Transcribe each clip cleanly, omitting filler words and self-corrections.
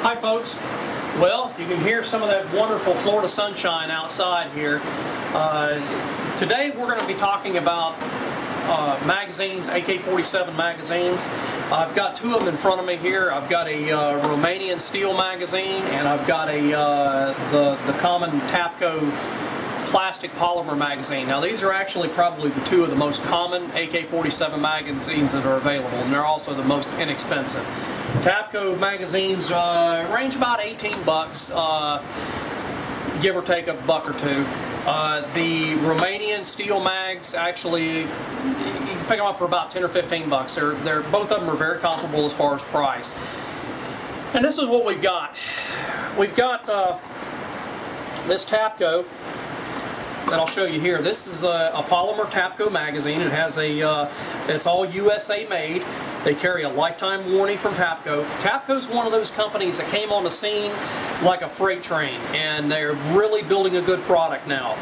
Hi folks. Well, you can hear some of that wonderful Florida sunshine outside here. Today we're going to be talking about magazines, AK-47 magazines. I've got two of them in front of me here. I've got a Romanian steel magazine, and I've got the common Tapco plastic polymer magazine. Now these are actually probably the two of the most common AK-47 magazines that are available, and they're also the most inexpensive. Tapco magazines range about 18 bucks, give or take a buck or two. The Romanian steel mags, actually, you can pick them up for about 10 or 15 bucks. They're both of them are very comparable as far as price. And this is what we've got. We've got this Tapco that I'll show you here. This is a polymer Tapco magazine. It has it's all USA made. They carry a lifetime warranty from Tapco. Tapco's one of those companies that came on the scene like a freight train, and they're really building a good product now.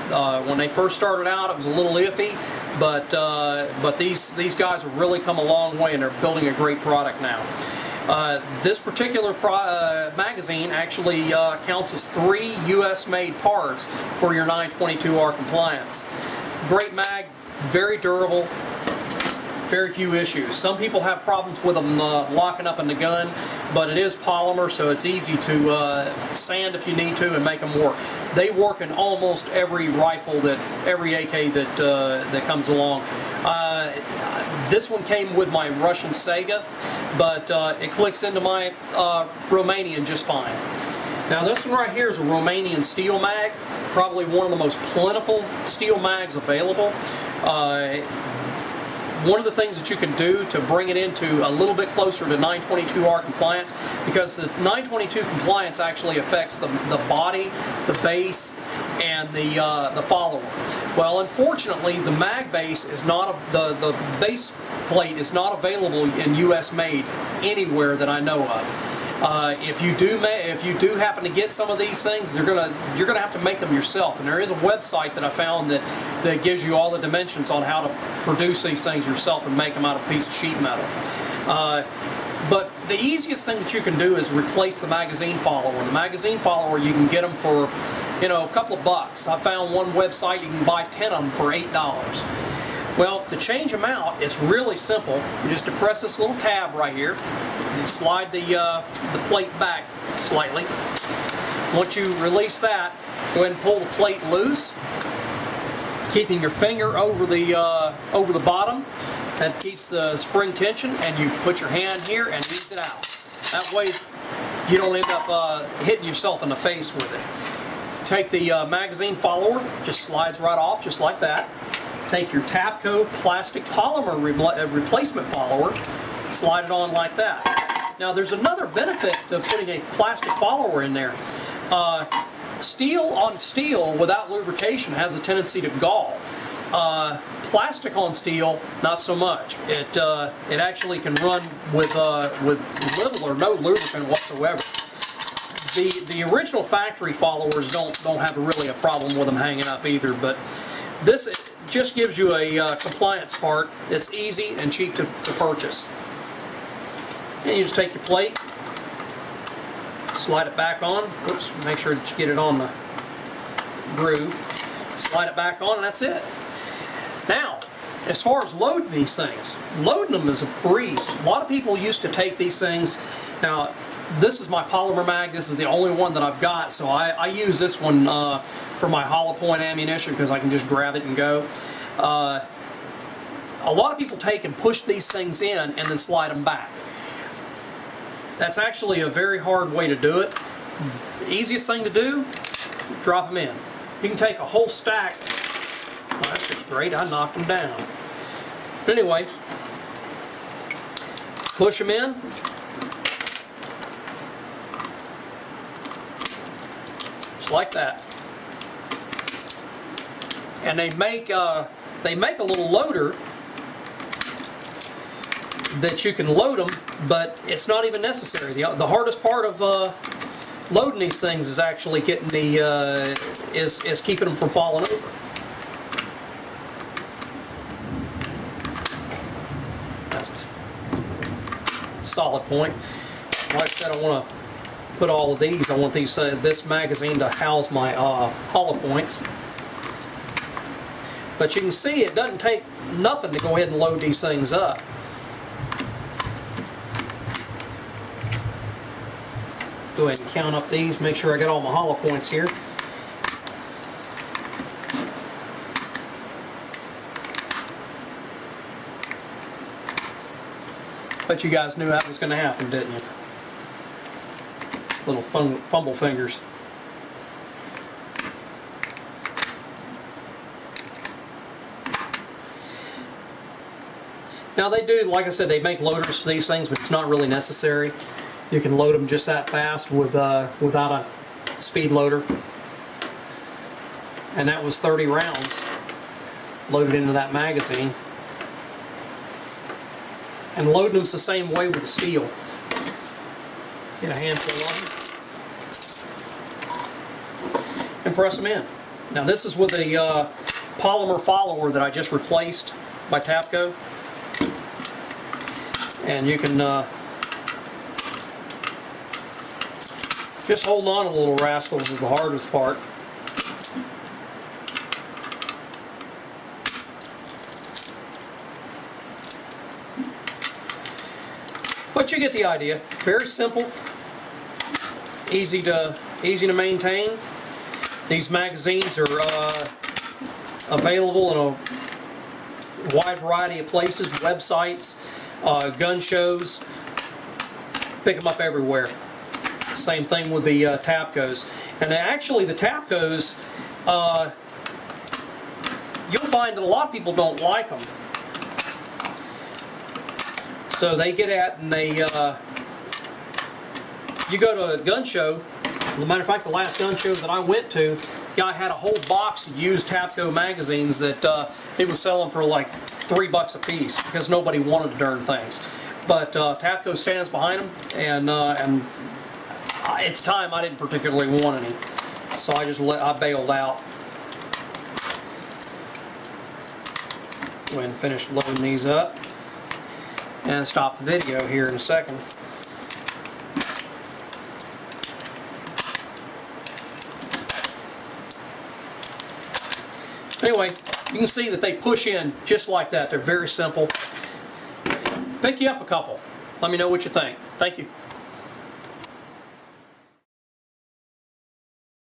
When they first started out, it was a little iffy, but these guys have really come a long way, and they're building a great product now. This particular magazine actually counts as 3 US-made parts for your 922R compliance. Great mag, very durable, very few issues. Some people have problems with them locking up in the gun, but it is polymer, so it's easy to sand if you need to and make them work. They work in almost every rifle, every AK that comes along. This one came with my Russian Sega, but it clicks into my Romanian just fine. Now this one right here is a Romanian steel mag, probably one of the most plentiful steel mags available. One of the things that you can do to bring it into a little bit closer to 922R compliance, because the 922 compliance actually affects the body, the base, and the follower. Well, unfortunately, the mag base is not the base plate is not available in US made anywhere that I know of. If you do happen to get some of these things, you're gonna have to make them yourself. And there is a website that I found that gives you all the dimensions on how to produce these things yourself and make them out of a piece of sheet metal. But the easiest thing that you can do is replace the magazine follower. The magazine follower, you can get them for, a couple of bucks. I found one website you can buy 10 of them for $8. Well, to change them out, it's really simple. You just depress this little tab right here, and you slide the plate back slightly. Once you release that, go ahead and pull the plate loose, keeping your finger over the bottom. That keeps the spring tension, and you put your hand here and ease it out. That way, you don't end up hitting yourself in the face with it. Take the magazine follower, just slides right off, just like that. Take your Tapco plastic polymer replacement follower, slide it on like that. Now there's another benefit to putting a plastic follower in there. Steel on steel without lubrication has a tendency to gall. Plastic on steel, not so much. It actually can run with little or no lubricant whatsoever. The original factory followers don't have really a problem with them hanging up either, but this just gives you a compliance part. It's easy and cheap to purchase. And you just take your plate, slide it back on. Oops, make sure that you get it on the groove. Slide it back on, and that's it. Now, as far as loading these things, loading them is a breeze. A lot of people used to take these things. Now, this is my polymer mag. This is the only one that I've got, so I use this one for my hollow point ammunition because I can just grab it and go. A lot of people take and push these things in and then slide them back. That's actually a very hard way to do it. The easiest thing to do, drop them in. You can take a whole stack. Well, that's just great. I knocked them down. But anyway, push them in. Like that, and they make a little loader that you can load them, but it's not even necessary. The hardest part of loading these things is actually getting is keeping them from falling over. That's a solid point. Like I said, I want to put all of these. I want these this magazine to house my hollow points. But you can see it doesn't take nothing to go ahead and load these things up. Go ahead and count up these, make sure I got all my hollow points here. But you guys knew that was going to happen, didn't you? Little fumble fingers. Now they do, like I said, they make loaders for these things, but it's not really necessary. You can load them just that fast with without a speed loader. And that was 30 rounds loaded into that magazine. And loading them's the same way with the steel. Get a handful of them and press them in. Now this is with a polymer follower that I just replaced by Tapco. And you can just hold on to the little rascals is the hardest part. But you get the idea. Very simple, easy to maintain. These magazines are available in a wide variety of places, websites, gun shows. Pick them up everywhere. Same thing with the Tapcos. And actually the Tapcos, you'll find that a lot of people don't like them. So they get at and they, you go to a gun show, as a matter of fact the last gun show that I went to, the guy had a whole box of used Tapco magazines that he was selling for like $3 a piece because nobody wanted the darn things. But Tapco stands behind them, and it's time I didn't particularly want any, so I bailed out. Go ahead and finish loading these up and stop the video here in a second. Anyway, you can see that they push in just like that. They're very simple. Pick you up a couple. Let me know what you think. Thank you.